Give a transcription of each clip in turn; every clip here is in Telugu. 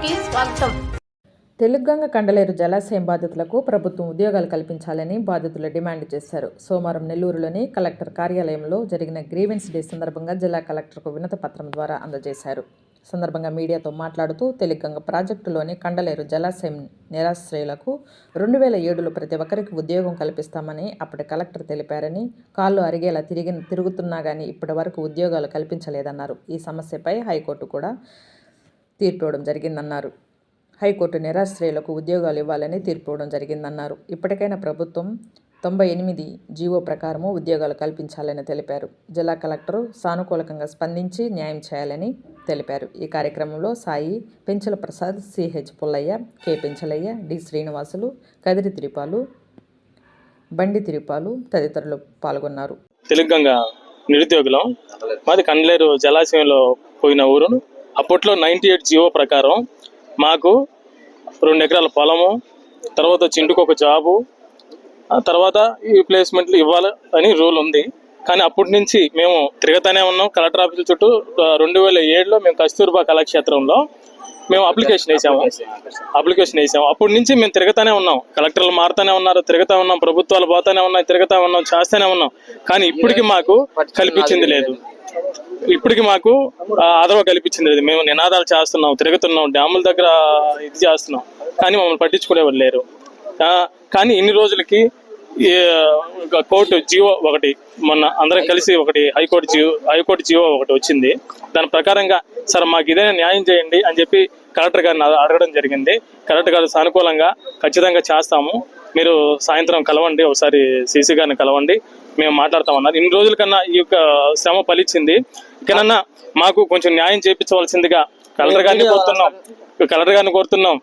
కి స్వాగతం. తెలుగంగ కండలేరు జలాశయం బాధితులకు ప్రభుత్వం ఉద్యోగాలు కల్పించాలని బాధితులు డిమాండ్ చేశారు. సోమవారం నెల్లూరులోని కలెక్టర్ కార్యాలయంలో జరిగిన గ్రీవెన్స్ డే సందర్భంగా జిల్లా కలెక్టర్కు వినతి పత్రం ద్వారా అందజేశారు. సందర్భంగా మీడియాతో మాట్లాడుతూ తెలుగంగ ప్రాజెక్టులోని కండలేరు జలాశయం నిరాశ్రయులకు 2007లో ప్రతి ఒక్కరికి ఉద్యోగం కల్పిస్తామని అప్పటి కలెక్టర్ తెలిపారని, కాళ్ళు అరిగేలా తిరుగుతున్నా కానీ ఇప్పటి వరకు ఉద్యోగాలు కల్పించలేదన్నారు. ఈ సమస్యపై హైకోర్టు కూడా తీర్పు ఇవ్వడం జరిగిందన్నారు. హైకోర్టు నిరాశ్రయులకు ఉద్యోగాలు ఇవ్వాలని తీర్పు ఇవ్వడం జరిగిందన్నారు. ఇప్పటికైనా ప్రభుత్వం 98 జీవో ప్రకారము ఉద్యోగాలు కల్పించాలని తెలిపారు. జిల్లా కలెక్టర్ సానుకూలంగా స్పందించి న్యాయం చేయాలని తెలిపారు. ఈ కార్యక్రమంలో Sai, Penchala Prasad, CH Pullaiah, K Penchalaiah, D Srinivasulu, Kadiri Tirupalu, Bandi Tirupalu తదితరులు పాల్గొన్నారు. తెలుగంగ నిరుద్యోగులం. మాది కండలేరు జలాశయంలో పోయిన ఊరు. అప్పట్లో 98 జీవో ప్రకారం మాకు 2 ఎకరాల పొలము, తర్వాత చింటుకు ఒక జాబు, తర్వాత ఈ ప్లేస్మెంట్లు ఇవ్వాలి అని రూల్ ఉంది. కానీ అప్పటి నుంచి మేము తిరగతానే ఉన్నాం కలెక్టర్ ఆఫీసుల చుట్టూ. 2007లో మేము కస్తూర్బా కళాక్షేత్రంలో మేము అప్లికేషన్ వేసాము. అప్పటి నుంచి మేము తిరగతానే ఉన్నాం. కలెక్టర్లు మారుతానే ఉన్నారు, తిరగతా ఉన్నాం, ప్రభుత్వాలు పోతానే ఉన్నాయి, తిరగతా ఉన్నాం, చేస్తూనే ఉన్నాం. కానీ ఇప్పటికి మాకు కల్పించింది లేదు. ఇప్పటికి మాకు ఆదరణ కల్పించింది లేదు. మేము నినాదాలు చేస్తున్నాం, తిరుగుతున్నాం, డ్యాముల దగ్గర ఇది చేస్తున్నాం, కానీ మమ్మల్ని పట్టించుకునేవారు లేరు. కానీ ఇన్ని రోజులకి కోర్టు జీవో ఒకటి, మొన్న అందరం కలిసి ఒకటి హైకోర్టు జీవో ఒకటి వచ్చింది. దాని ప్రకారంగా సార్ మాకు ఇదైనా న్యాయం చేయండి అని చెప్పి కలెక్టర్ గారిని అడగడం జరిగింది. కలెక్టర్ గారు సానుకూలంగా ఖచ్చితంగా చేస్తాము, మీరు సాయంత్రం కలవండి, ఒకసారి సీసీ గారిని కలవండి, మేము మాట్లాడతామన్నారు. ఇన్ని రోజుల కన్నా ఈ యొక్క శ్రమ ఫలించింది. ఇకనన్నా మాకు కొంచెం న్యాయం చేయించవలసిందిగా కలెక్టర్ గారిని కోరుతున్నాం.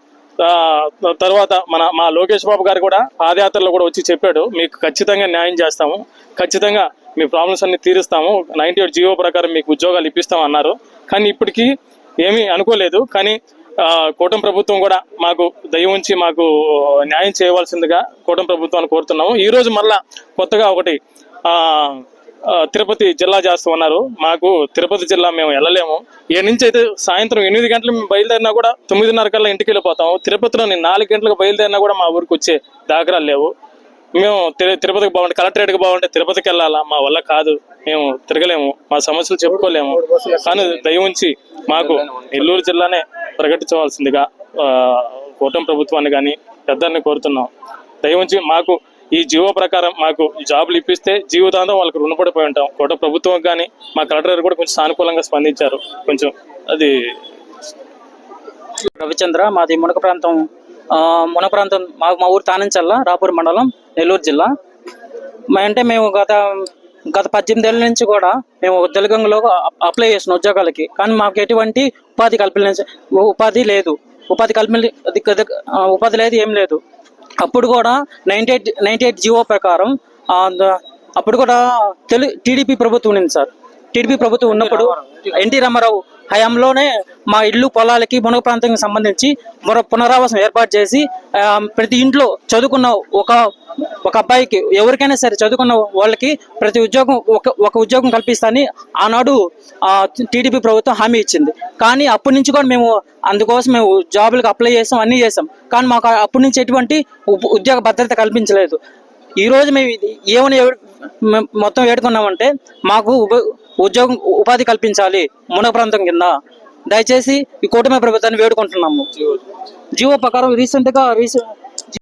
తర్వాత మా లోకేష్ బాబు గారు కూడా పాదయాత్రలో కూడా వచ్చి చెప్పాడు, మీకు ఖచ్చితంగా న్యాయం చేస్తాము, ఖచ్చితంగా మీ ప్రాబ్లమ్స్ అన్ని తీరుస్తాము, 98 జీవో ప్రకారం మీకు ఉద్యోగాలు ఇప్పిస్తాం అన్నారు. కానీ ఇప్పటికీ ఏమీ అనుకోలేదు. కానీ కూటమి ప్రభుత్వం కూడా మాకు దయ ఉంచి మాకు న్యాయం చేయవలసిందిగా కూటమి ప్రభుత్వాన్ని కోరుతున్నాము. ఈ రోజు మళ్ళా కొత్తగా ఒకటి తిరుపతి జిల్లా చేస్తామన్నారు. మాకు తిరుపతి జిల్లా మేము వెళ్ళలేము. ఈ నుంచి అయితే సాయంత్రం 8 గంటలు మేము బయలుదేరినా కూడా 9:30 కల్లా ఇంటికి వెళ్ళిపోతాము. తిరుపతిలో నేను 4 గంటలకు బయలుదేరినా కూడా మా ఊరికి వచ్చే దాఖలాలు లేవు. మేము తిరుపతికి బాగుంటే, కలెక్టరేట్కి బాగుంటే తిరుపతికి వెళ్ళాలా, మా వల్ల కాదు, మేము తిరగలేము, మా సమస్యలు చెప్పుకోలేము. కానీ దయ ఉంచి మాకు నెల్లూరు జిల్లానే ప్రకటించవలసిందిగా కూటమి ప్రభుత్వాన్ని కానీ పెద్దల్ని కోరుతున్నాం. దయ ఉంచి మాకు ఈ జీవో ప్రకారం మాకు జాబులు ఇప్పిస్తే జీవితాంతం వాళ్ళకి రుణపడిపోయి ఉంటాం. కూటమి ప్రభుత్వం కానీ మా కలెక్టర్ కూడా కొంచెం సానుకూలంగా స్పందించారు. కొంచెం అది రవిచంద్ర, మాది మునక ప్రాంతం. మా ఊరు తానంచల్ల, రాపూర్ మండలం, నెల్లూరు జిల్లా. అంటే మేము గత 18 ఏళ్ళ నుంచి కూడా మేము తెలుగంగలో అప్లై చేసిన ఉద్యోగాలకి, కానీ మాకు ఎటువంటి ఉపాధి లేదు, ఉపాధి లేదు, ఏం లేదు. అప్పుడు కూడా 98 జీవో ప్రకారం అప్పుడు కూడా టీడీపీ ప్రభుత్వం ఉంది సార్. టీడీపీ ప్రభుత్వం ఉన్నప్పుడు ఎన్టీ రామారావు హయాంలోనే మా ఇల్లు పొలాలకి మునగ ప్రాంతానికి సంబంధించి పునరావాసం ఏర్పాటు చేసి ప్రతి ఇంట్లో చదువుకున్న ఒక అబ్బాయికి, ఎవరికైనా సరే చదువుకున్న వాళ్ళకి ప్రతి ఒక ఉద్యోగం కల్పిస్తానని ఆనాడు టీడీపీ ప్రభుత్వం హామీ ఇచ్చింది. కానీ అప్పటి నుంచి కూడా మేము అందుకోసం మేము జాబులకు అప్లై చేసాం, అన్నీ చేసాం. కానీ మాకు అప్పటి నుంచి ఎటువంటి ఉద్యోగ భద్రత కల్పించలేదు. ఈరోజు మేము ఏమని మొత్తం వేడుకున్నామంటే, మాకు ఉపాధి కల్పించాలి మునగ ప్రాంతం కింద. దయచేసి ఈ కూటమి ప్రభుత్వాన్ని వేడుకుంటున్నాము. జీవో ప్రకారం